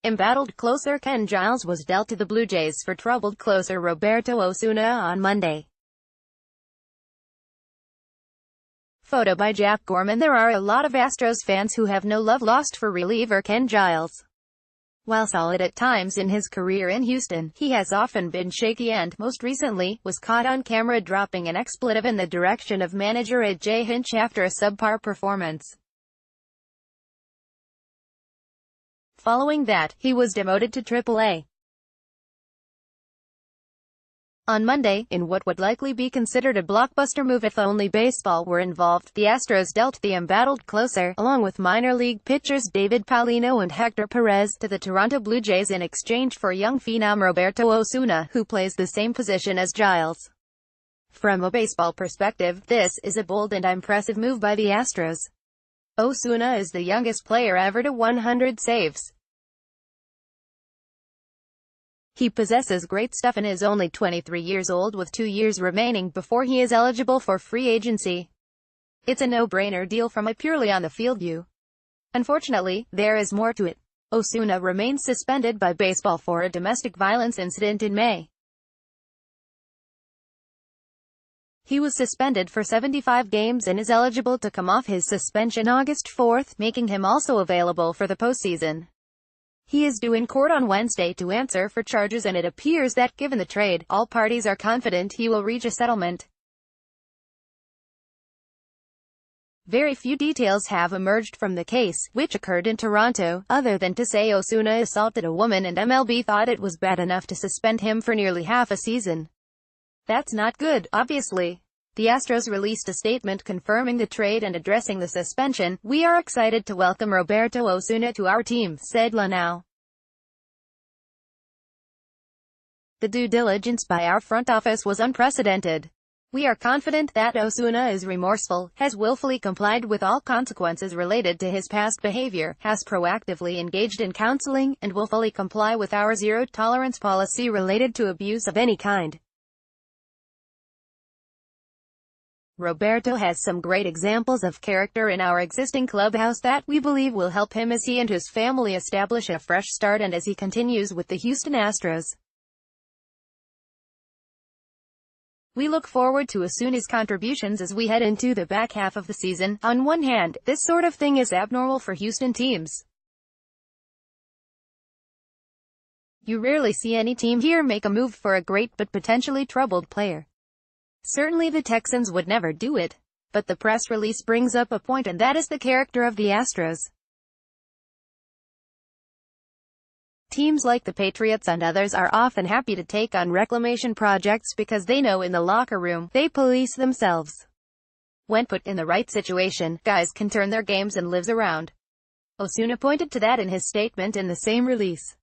Embattled closer Ken Giles was dealt to the Blue Jays for troubled closer Roberto Osuna on Monday. Photo by Jack Gorman. There are a lot of Astros fans who have no love lost for reliever Ken Giles. While solid at times in his career in Houston, he has often been shaky and, most recently, was caught on camera dropping an expletive in the direction of manager A.J. Hinch after a subpar performance. Following that, he was demoted to Triple-A. On Monday, in what would likely be considered a blockbuster move if only baseball were involved, the Astros dealt the embattled closer, along with minor league pitchers David Paulino and Hector Perez, to the Toronto Blue Jays in exchange for young phenom Roberto Osuna, who plays the same position as Giles. From a baseball perspective, this is a bold and impressive move by the Astros. Osuna is the youngest player ever to 100 saves. He possesses great stuff and is only 23 years old with 2 years remaining before he is eligible for free agency. It's a no-brainer deal from a purely on-the-field view. Unfortunately, there is more to it. Osuna remains suspended by baseball for a domestic violence incident in May. He was suspended for 75 games and is eligible to come off his suspension August 4, making him also available for the postseason. He is due in court on Wednesday to answer for charges, and it appears that, given the trade, all parties are confident he will reach a settlement. Very few details have emerged from the case, which occurred in Toronto, other than to say Osuna assaulted a woman and MLB thought it was bad enough to suspend him for nearly half a season. That's not good, obviously. The Astros released a statement confirming the trade and addressing the suspension. "We are excited to welcome Roberto Osuna to our team," said Lanao. "The due diligence by our front office was unprecedented. We are confident that Osuna is remorseful, has willfully complied with all consequences related to his past behavior, has proactively engaged in counseling, and will fully comply with our zero-tolerance policy related to abuse of any kind. Roberto has some great examples of character in our existing clubhouse that we believe will help him as he and his family establish a fresh start and as he continues with the Houston Astros. We look forward to Osuna's contributions as we head into the back half of the season. On one hand, this sort of thing is abnormal for Houston teams. You rarely see any team here make a move for a great but potentially troubled player. Certainly the Texans would never do it. But the press release brings up a point, and that is the character of the Astros. Teams like the Patriots and others are often happy to take on reclamation projects because they know in the locker room, they police themselves. When put in the right situation, guys can turn their games and lives around. Osuna pointed to that in his statement in the same release.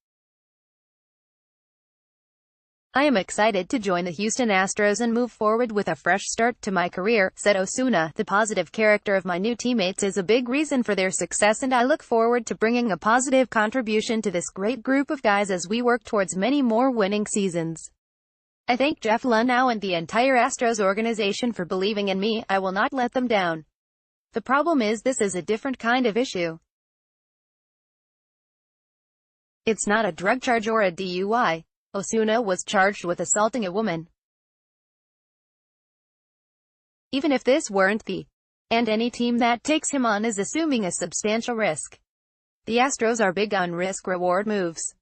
"I am excited to join the Houston Astros and move forward with a fresh start to my career," said Osuna. "The positive character of my new teammates is a big reason for their success, and I look forward to bringing a positive contribution to this great group of guys as we work towards many more winning seasons. I thank Jeff Luhnow and the entire Astros organization for believing in me. I will not let them down. The problem is this is a different kind of issue. It's not a drug charge or a DUI. Osuna was charged with assaulting a woman. Even if this weren't and any team that takes him on is assuming a substantial risk. The Astros are big on risk-reward moves.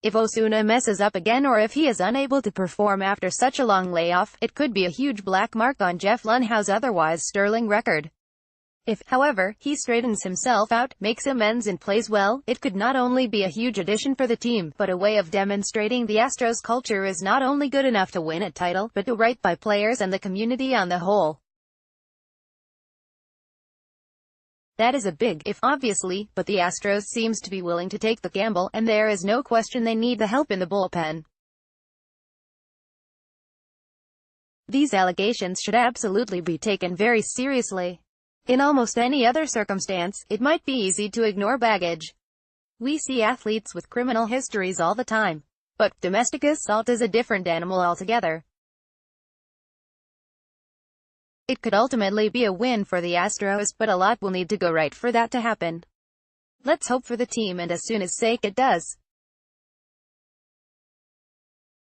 If Osuna messes up again or if he is unable to perform after such a long layoff, it could be a huge black mark on Jeff Luhnow's otherwise sterling record. If, however, he straightens himself out, makes amends and plays well, it could not only be a huge addition for the team, but a way of demonstrating the Astros culture is not only good enough to win a title, but to right by players and the community on the whole. That is a big if, obviously, but the Astros seems to be willing to take the gamble, and there is no question they need the help in the bullpen. These allegations should absolutely be taken very seriously. In almost any other circumstance, it might be easy to ignore baggage. We see athletes with criminal histories all the time. But domestic assault is a different animal altogether. It could ultimately be a win for the Astros, but a lot will need to go right for that to happen. Let's hope for the team and Osuna's sake it does.